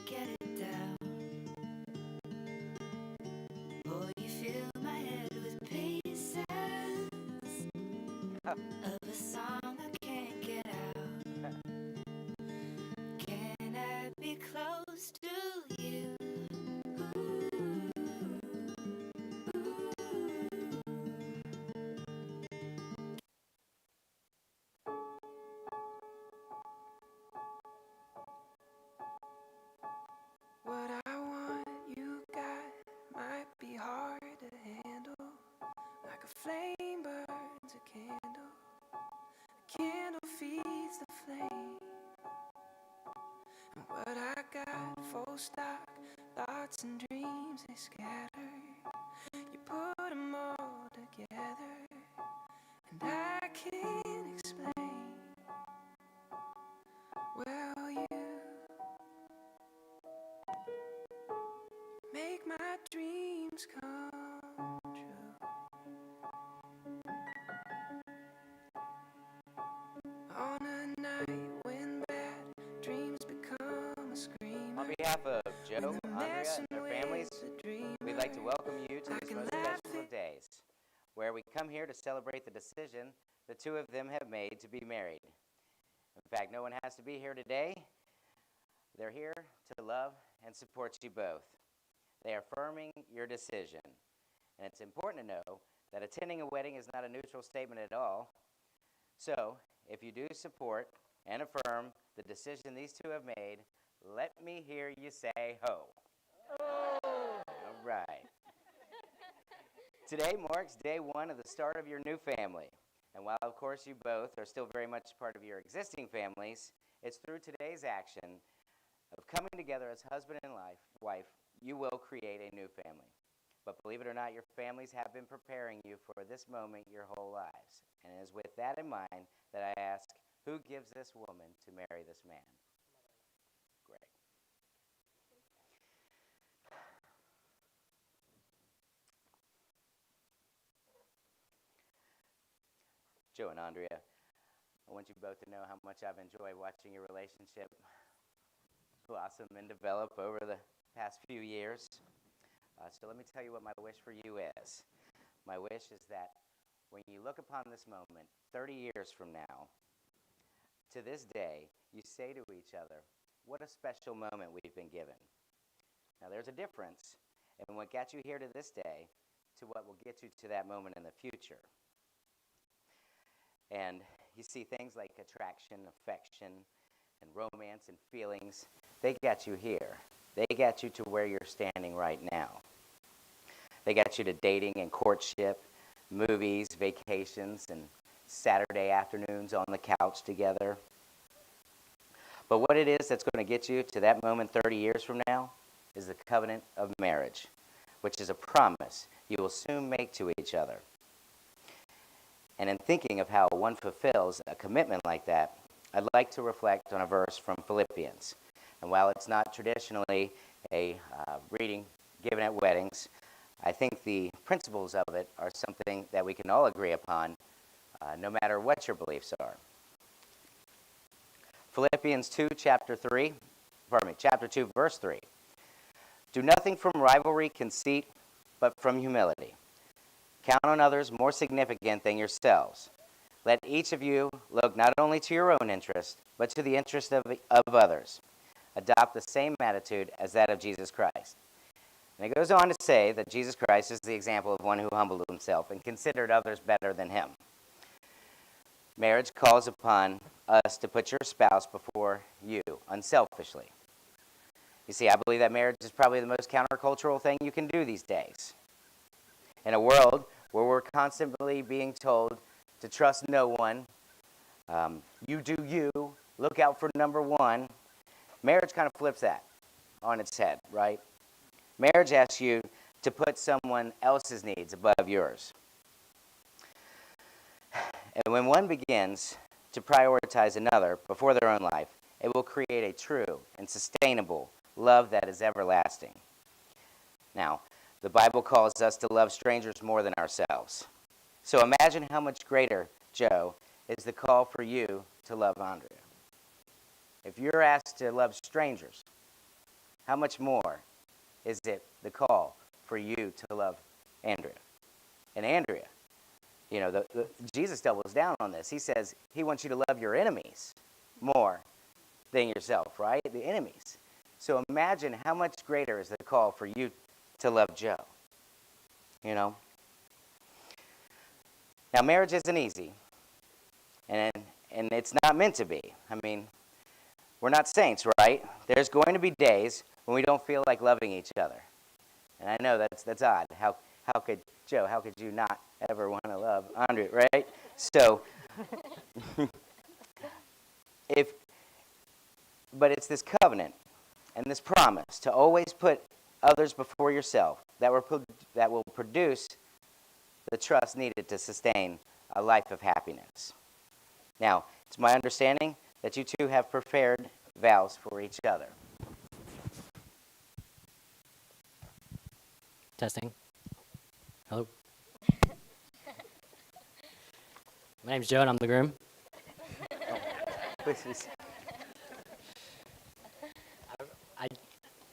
get it down. Oh, you fill my head with pieces of a song I can't get out. Can I be close to you? What I want you got might be hard to handle. Like a flame burns a candle. A candle feeds the flame. And what I got, full stock, thoughts and dreams, they scatter. You put them all together, and I can't explain. Well, you make my dreams come true. On a night when bad dreams become a scream. On behalf of Joe, Andrea, and their families, we'd like to welcome you to this most special of days, where we come here to celebrate the decision the two of them have made to be married. In fact, no one has to be here today. They're here to love and support you both. They are affirming your decision. And it's important to know that attending a wedding is not a neutral statement at all. So, if you do support and affirm the decision these two have made, let me hear you say ho. Oh. All right. Today marks day one of the start of your new family. And while, of course, you both are still very much part of your existing families, it's through today's action of coming together as husband and wife, you will create a new family. But believe it or not, your families have been preparing you for this moment your whole lives. And it is with that in mind that I ask, who gives this woman to marry this man? Great. Joe and Andrea, I want you both to know how much I've enjoyed watching your relationship blossom and develop over the past few years. So let me tell you what my wish for you is. My wish is that when you look upon this moment 30 years from now, to this day, you say to each other, what a special moment we've been given. Now there's a difference in what got you here to this day to what will get you to that moment in the future. And you see things like attraction, affection, and romance and feelings, they got you here. They got you to where you're standing right now. They got you to dating and courtship, movies, vacations, and Saturday afternoons on the couch together. But what it is that's going to get you to that moment 30 years from now is the covenant of marriage, which is a promise you will soon make to each other. And in thinking of how one fulfills a commitment like that, I'd like to reflect on a verse from Philippians. And while it's not traditionally a reading given at weddings, I think the principles of it are something that we can all agree upon, no matter what your beliefs are. Philippians 2, chapter 2, verse 3. Do nothing from rivalry, conceit, but from humility. Count on others more significant than yourselves. Let each of you look not only to your own interest, but to the interest of others. Adopt the same attitude as that of Jesus Christ. And it goes on to say that Jesus Christ is the example of one who humbled himself and considered others better than him. Marriage calls upon us to put your spouse before you, unselfishly. You see, I believe that marriage is probably the most countercultural thing you can do these days. In a world where we're constantly being told to trust no one, you do you, look out for number one, marriage kind of flips that on its head, right? Marriage asks you to put someone else's needs above yours. And when one begins to prioritize another before their own life, it will create a true and sustainable love that is everlasting. Now, the Bible calls us to love strangers more than ourselves. So imagine how much greater, Joe, is the call for you to love Andrea. If you're asked to love strangers, how much more is it the call for you to love Andrea? And Andrea, Jesus doubles down on this. He says he wants you to love your enemies more than yourself, right? The enemies. So imagine how much greater is the call for you to love Joe. Now, marriage isn't easy, and it's not meant to be. I mean, we're not saints, right? There's going to be days when we don't feel like loving each other. And I know that's odd. How could you not ever want to love Andrea, right? So, but it's this covenant and this promise to always put others before yourself that will produce the trust needed to sustain a life of happiness. Now, it's my understanding that you two have prepared vows for each other. Testing. Hello. My name's Joe, and I'm the groom.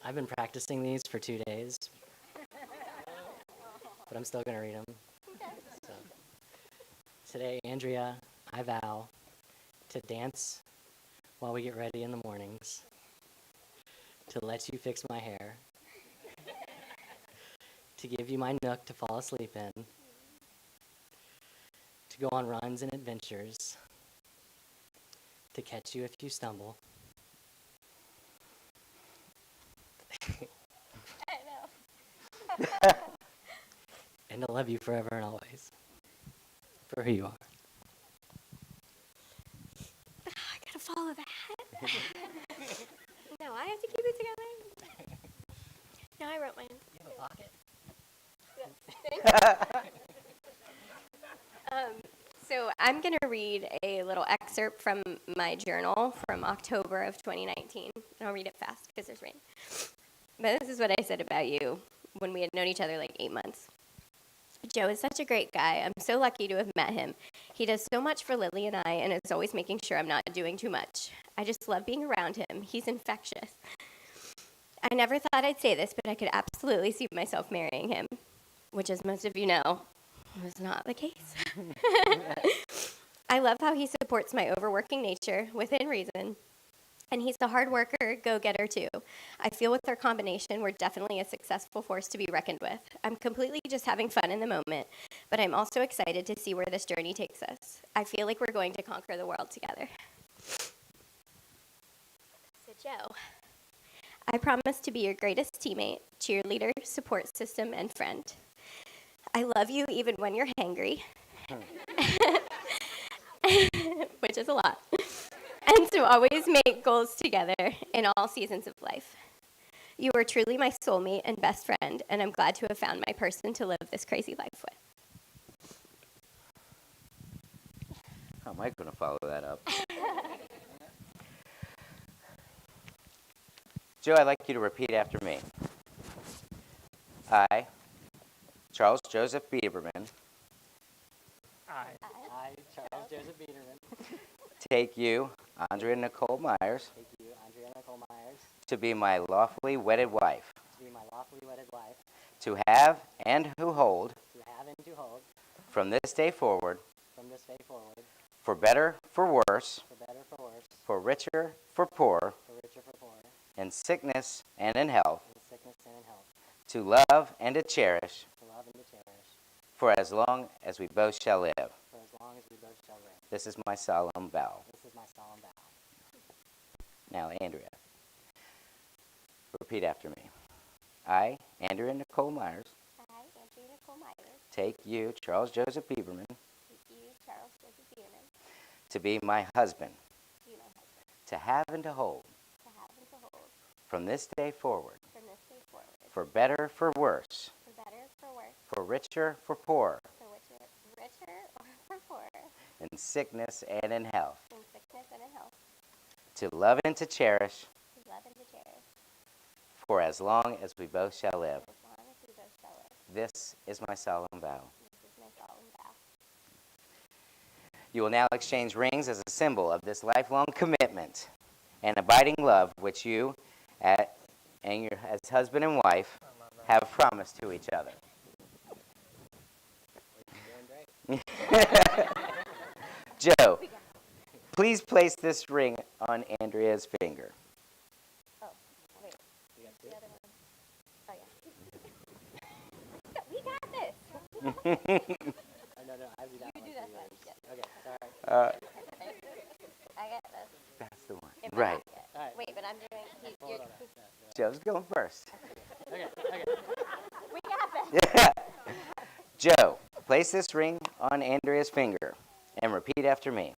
I've been practicing these for 2 days, but I'm still going to read them. So, today, Andrea, I vow to dance while we get ready in the mornings, to let you fix my hair, to give you my nook to fall asleep in, to go on runs and adventures, to catch you if you stumble. I know. And to love you forever and always, for who you are. I gotta follow that. No, I have to keep it together. No, I wrote mine. You have a pocket? So I'm going to read a little excerpt from my journal from October of 2019. I'll read it fast because there's rain. But this is what I said about you when we had known each other like 8 months. Joe is such a great guy. I'm so lucky to have met him. He does so much for Lily and I and is always making sure I'm not doing too much. I just love being around him. He's infectious. I never thought I'd say this, but I could absolutely see myself marrying him, which, as most of you know, was not the case. I love how he supports my overworking nature within reason, and he's a hard worker, go-getter too. I feel with our combination, we're definitely a successful force to be reckoned with. I'm completely just having fun in the moment, but I'm also excited to see where this journey takes us. I feel like we're going to conquer the world together. So, Joe, I promise to be your greatest teammate, cheerleader, support system, and friend. I love you even when you're hangry, which is a lot, and to always make goals together in all seasons of life. You are truly my soulmate and best friend, and I'm glad to have found my person to live this crazy life with. How am I going to follow that up? Joe, I'd like you to repeat after me. I, Charles Joseph Biederman, I, Charles Joseph Biederman, take you, Andrea Nicole Myers, take you, Andrea Nicole Myers, to be my lawfully wedded wife, to be my lawfully wedded wife, to have and to hold, from this day forward, for better, for worse, for richer, for poorer, in sickness and in health, to love and to cherish, for as long as we both shall live. This is my solemn vow. Now, Andrea, repeat after me. I, Andrea Nicole Myers, I, Andrea Nicole Myers, take you, Charles Joseph Biederman, take you, Charles Joseph Bierman, to be my husband, to be my husband, to have and to hold, to have and to hold, from this day forward, from this day forward, for better, for worse, for better, for worse, for richer, for poorer, for richer or for poorer, in sickness and in health, in sickness and in health, to love and to cherish, to love and to cherish, for as long as we both shall live. as long as we both shall live. This is my solemn vow. This is my solemn vow. You will now exchange rings as a symbol of this lifelong commitment and abiding love which you and your, as husband and wife have promised to each other. Joe, please place this ring on Andrea's finger. Oh, wait. The other one. Oh, yeah. We got this. No, I do that You one. do that one. Yes. Okay, sorry. I got this. That's the one. In the Right. basket. All right. Wait, but I'm doing. Hold on. Joe's going first. Okay. We got this. Yeah. Joe, place this ring on Andrea's finger and repeat after me.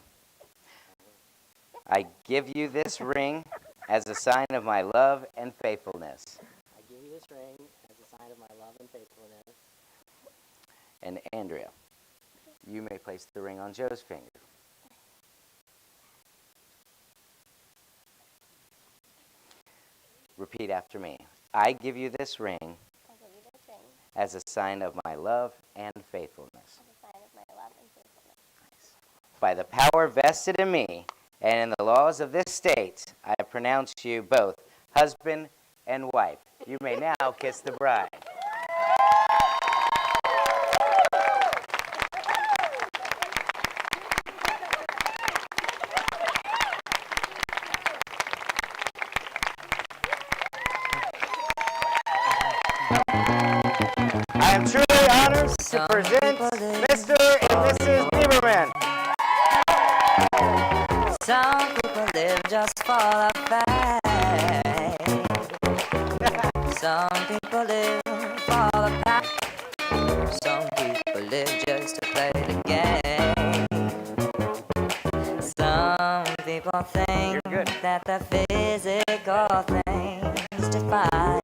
I give you this ring as a sign of my love and faithfulness. I give you this ring as a sign of my love and faithfulness. And Andrea, you may place the ring on Joe's finger. Repeat after me. I give you this ring I give you this ring as a sign of my love and faithfulness. as a sign of my love and faithfulness. By the power vested in me and in the laws of this state, I pronounce you both husband and wife. You may now kiss the bride. I am truly honored to present Mr. and Mrs. Bieberman. Some people live just for the fame. Some people live for the pack. Some people live just to play the game. Some people think You're good. that the physical things define